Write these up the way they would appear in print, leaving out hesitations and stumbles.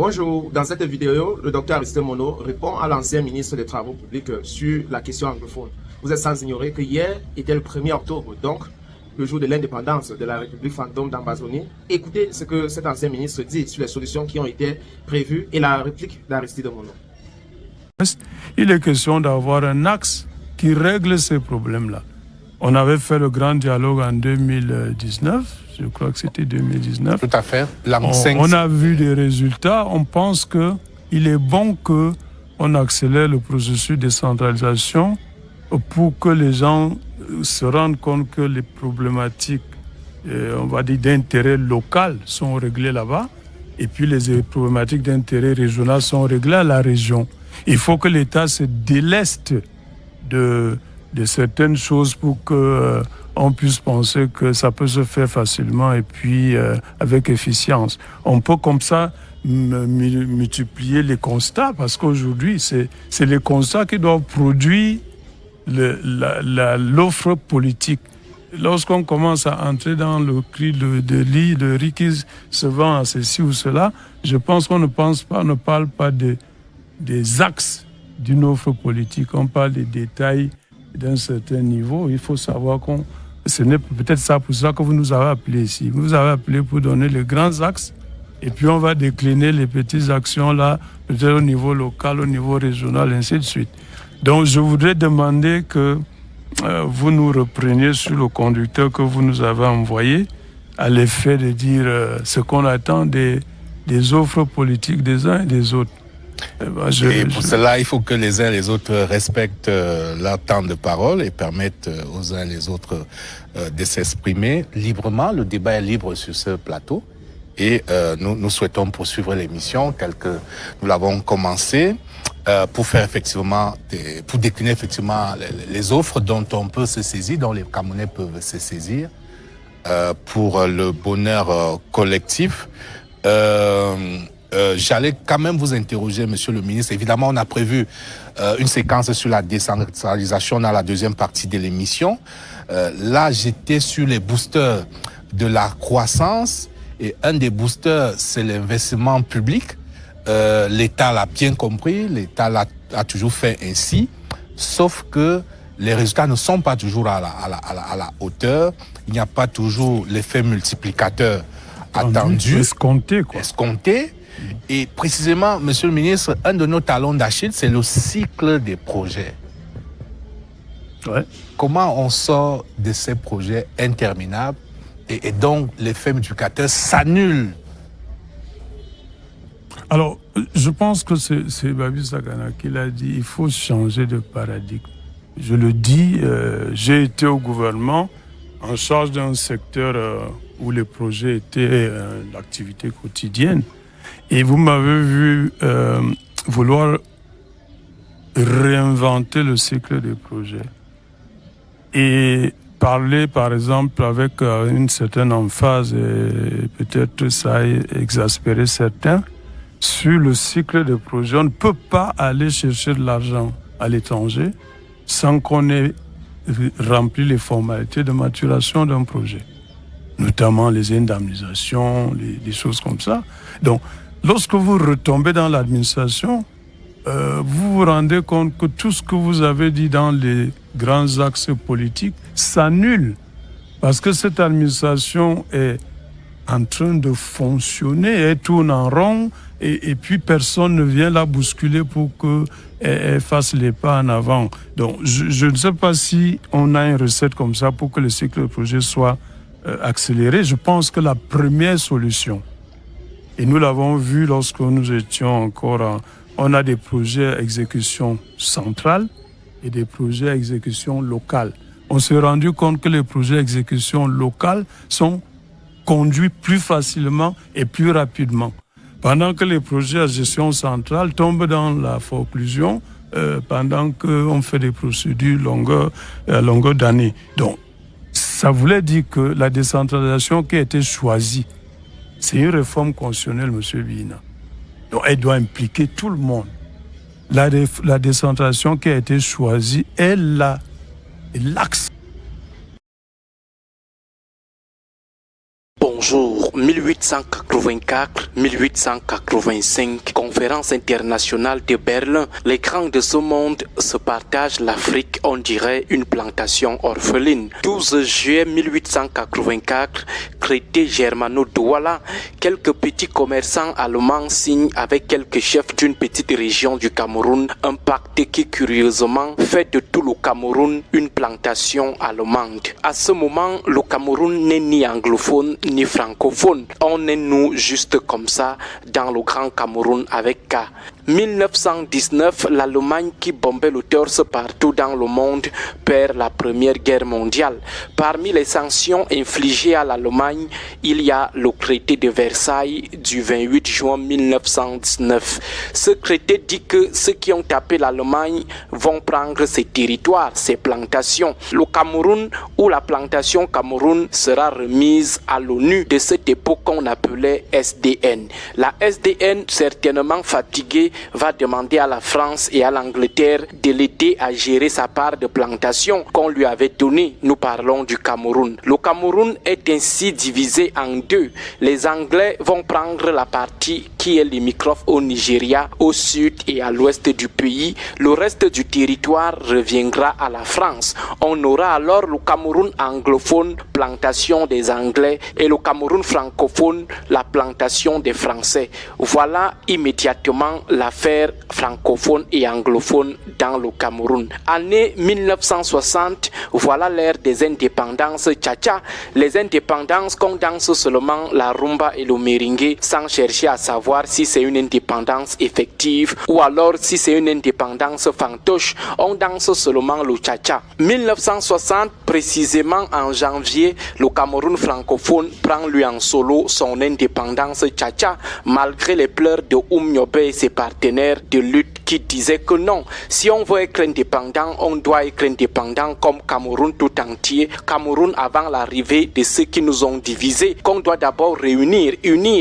Bonjour, dans cette vidéo, le docteur Aristide Monod répond à l'ancien ministre des Travaux publics sur la question anglophone. Vous êtes sans ignorer que hier était le 1er octobre, donc le jour de l'indépendance de la République fantôme d'Ambazonie. Écoutez ce que cet ancien ministre dit sur les solutions qui ont été prévues et la réplique d'Aristide Monod. Il est question d'avoir un axe qui règle ces problèmes-là. On avait fait le grand dialogue en 2019, je crois que c'était 2019. Tout à fait. On a vu des résultats. On pense qu'il est bon qu'on accélère le processus de décentralisation pour que les gens se rendent compte que les problématiques, on va dire, d'intérêt local sont réglées là-bas, et puis les problématiques d'intérêt régional sont réglées à la région. Il faut que l'État se déleste de certaines choses pour qu'on puisse penser que ça peut se faire facilement et puis avec efficience. On peut comme ça multiplier les constats, parce qu'aujourd'hui, c'est les constats qui doivent produire l'offre politique. Lorsqu'on commence à entrer dans le cri de riz qui se vend à ceci ou cela, je pense qu'on ne parle pas des axes d'une offre politique. On parle des détails d'un certain niveau. Il faut savoir ce n'est peut-être ça pour ça que vous nous avez appelés ici. Vous nous avez appelés pour donner les grands axes, et puis on va décliner les petites actions là, peut-être au niveau local, au niveau régional, ainsi de suite. Donc je voudrais demander que vous nous repreniez sur le conducteur que vous nous avez envoyé, à l'effet de dire ce qu'on attend des offres politiques des uns et des autres. Et pour cela, il faut que les uns et les autres respectent leur temps de parole et permettent aux uns et les autres de s'exprimer librement. Le débat est libre sur ce plateau et nous souhaitons poursuivre l'émission telle que nous l'avons commencé pour faire effectivement, pour décliner effectivement les offres dont on peut se saisir, dont les Camerounais peuvent se saisir pour le bonheur collectif. J'allais quand même vous interroger, monsieur le ministre. Évidemment, on a prévu une séquence sur la décentralisation dans la deuxième partie de l'émission. Là, j'étais sur les boosters de la croissance. Et un des boosters, c'est l'investissement public. L'État l'a bien compris, l'État a toujours fait ainsi. Sauf que les résultats ne sont pas toujours à la hauteur. Il n'y a pas toujours l'effet multiplicateur attendu. Escompté. Et précisément, monsieur le ministre, un de nos talons d'Achille, c'est le cycle des projets. Ouais. Comment on sort de ces projets interminables et donc l'effet multiplicateur s'annule? Alors, je pense que c'est Babi Sakana qui l'a dit, il faut changer de paradigme. Je le dis, j'ai été au gouvernement en charge d'un secteur où les projets étaient l'activité quotidienne. Et vous m'avez vu vouloir réinventer le cycle des projets et parler, par exemple, avec une certaine emphase, et peut-être ça a exaspéré certains, sur le cycle des projets. On ne peut pas aller chercher de l'argent à l'étranger sans qu'on ait rempli les formalités de maturation d'un projet, notamment les indemnisations, des choses comme ça. Donc, lorsque vous retombez dans l'administration, vous vous rendez compte que tout ce que vous avez dit dans les grands axes politiques s'annule. Parce que cette administration est en train de fonctionner, elle tourne en rond, et puis personne ne vient la bousculer pour qu'elle fasse les pas en avant. Donc, je ne sais pas si on a une recette comme ça pour que le cycle de projet soit accéléré. Je pense que la première solution, et nous l'avons vu lorsque nous étions encore on a des projets à exécution centrale et des projets à exécution locale. On s'est rendu compte que les projets à exécution locale sont conduits plus facilement et plus rapidement. Pendant que les projets à gestion centrale tombent dans la forclusion pendant qu'on fait des procédures longueur d'année. Donc, ça voulait dire que la décentralisation qui a été choisie, c'est une réforme constitutionnelle, M. Bina. Donc, elle doit impliquer tout le monde. La décentralisation qui a été choisie est l'axe. Bonjour, 1884-1885, conférence internationale de Berlin. Les grands de ce monde se partagent l'Afrique, on dirait une plantation orpheline. 12 juillet 1884, traité Germano-Douala, quelques petits commerçants allemands signent avec quelques chefs d'une petite région du Cameroun un pacte qui curieusement fait de tout le Cameroun une plantation allemande. À ce moment, le Cameroun n'est ni anglophone ni francophone. On est nous juste comme ça dans le grand Cameroun avec K. 1919, l'Allemagne qui bombait le torse partout dans le monde perd la Première Guerre mondiale. Parmi les sanctions infligées à l'Allemagne, il y a le traité de Versailles du 28 juin 1919. Ce traité dit que ceux qui ont tapé l'Allemagne vont prendre ses territoires, ses plantations. Le Cameroun ou la plantation Cameroun sera remise à l'ONU de cette époque qu'on appelait SDN. La SDN, certainement fatiguée, va demander à la France et à l'Angleterre de l'aider à gérer sa part de plantation qu'on lui avait donnée. Nous parlons du Cameroun. Le Cameroun est ainsi divisé en deux. Les Anglais vont prendre la partie qui est limitrophe au Nigeria, au sud et à l'ouest du pays. Le reste du territoire reviendra à la France. On aura alors le Cameroun anglophone, plantation des Anglais, et le Cameroun francophone, la plantation des Français. Voilà immédiatement l'affaire francophone et anglophone dans le Cameroun. Année 1960, voilà l'ère des indépendances tcha-tcha. Les indépendances qu'on danse seulement la rumba et le merengue sans chercher à savoir si c'est une indépendance effective ou alors si c'est une indépendance fantoche. On danse seulement le tcha-tcha. 1960, précisément en janvier, le Cameroun francophone prend lui en solo son indépendance tcha-tcha malgré les pleurs de Oumniobe et ses partenaires de lutte qui disaient que non, si on veut être indépendant, on doit être indépendant comme Cameroun tout entier, Cameroun avant l'arrivée de ceux qui nous ont divisés, qu'on doit d'abord unir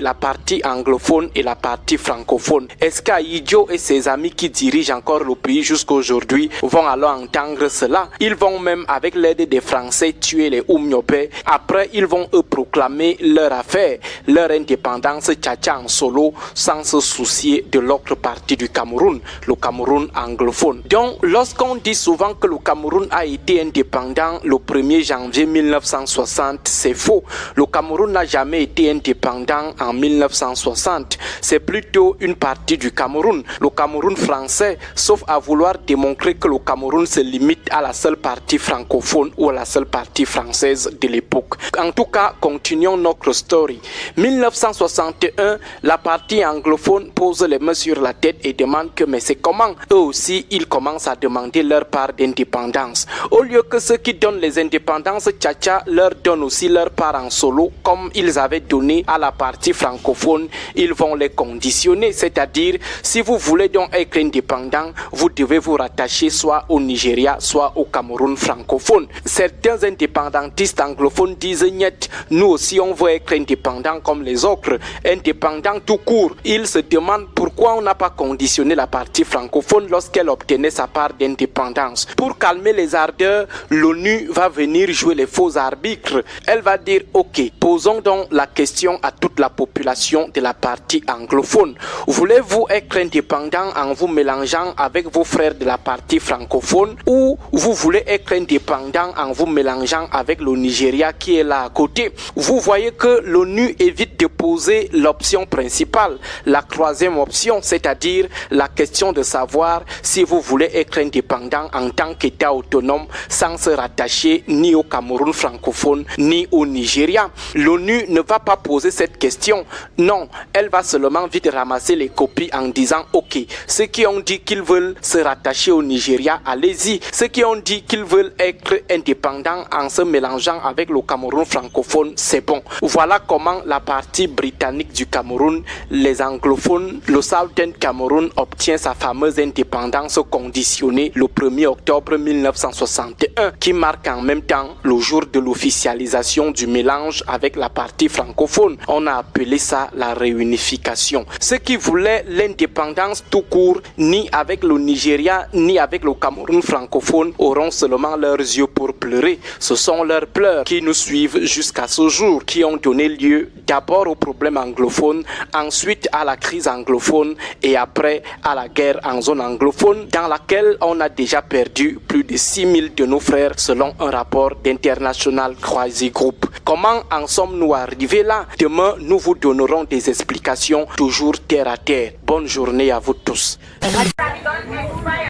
la partie anglophone et la partie francophone. Est-ce qu'Aïdjo et ses amis qui dirigent encore le pays jusqu'à aujourd'hui vont alors entendre cela? Ils vont même, avec l'aide des Français, tuer les Oumniobe. Après, ils vont eux proclamer leur affaire, leur indépendance tcha-tcha en solo, sans se soucier de l'autre partie du Cameroun, le Cameroun anglophone. Donc, lorsqu'on dit souvent que le Cameroun a été indépendant le 1er janvier 1960, c'est faux. Le Cameroun n'a jamais été indépendant en 1960. C'est plutôt une partie du Cameroun, le Cameroun français, sauf à vouloir démontrer que le Cameroun se limite à la seule partie francophone ou à la seule partie française de l'époque. En tout cas, continuons notre story. 1961, la partie anglophone pose les mains sur la tête et demande que mais c'est comment? Eux aussi, ils commencent à demander leur part d'indépendance. Au lieu que ceux qui donnent les indépendances tcha-tcha leur donnent aussi leur part en solo, comme ils avaient donné à la partie francophone, ils vont les conditionner. C'est-à-dire, si vous voulez donc être indépendant, vous devez vous rattacher soit au Nigeria, soit au Cameroun francophone. Certains indépendantistes anglophones disent niet, nous aussi on veut être indépendants comme les autres, indépendants tout court. Ils se demandent pourquoi on n'a pas conditionné la partie francophone lorsqu'elle obtenait sa part d'indépendance. Pour calmer les ardeurs, l'ONU va venir jouer les faux arbitres. Elle va dire ok, posons donc la question à toute la population de la partie anglophone. Voulez-vous être indépendant en vous mélangeant avec vos frères de la partie francophone ou vous voulez être indépendant en vous mélangeant avec le Nigeria qui est là à côté? Vous voyez que l'ONU évite de poser l'option principale, la troisième option, c'est-à-dire la question de savoir si vous voulez être indépendant en tant qu'État autonome sans se rattacher ni au Cameroun francophone ni au Nigeria. L'ONU ne va pas poser cette question. Non, elle va seulement vite ramasser les copies en disant ok, ceux qui ont dit qu'ils veulent se rattacher au Nigeria, allez-y. Ceux qui ont dit qu'ils veulent être indépendants en se mélangeant avec le Cameroun francophone, c'est bon. Voilà comment la partie britannique du Cameroun, les anglophones, le Southern Cameroun obtient sa fameuse indépendance conditionnée le 1er octobre 1961, qui marque en même temps le jour de l'officialisation du mélange avec la partie francophone. On a appelé ça la réunification. Ceux qui voulaient l'indépendance tout court, ni avec le Nigeria, ni avec le Cameroun francophone, auront seulement leurs yeux pour pleurer. pleurer. Ce sont leurs pleurs qui nous suivent jusqu'à ce jour, qui ont donné lieu d'abord au problème anglophone, ensuite à la crise anglophone et après à la guerre en zone anglophone, dans laquelle on a déjà perdu plus de 6000 de nos frères selon un rapport d'International Crisis Group. Comment en sommes-nous arrivés là? Demain, nous vous donnerons des explications toujours terre à terre. Bonne journée à vous tous.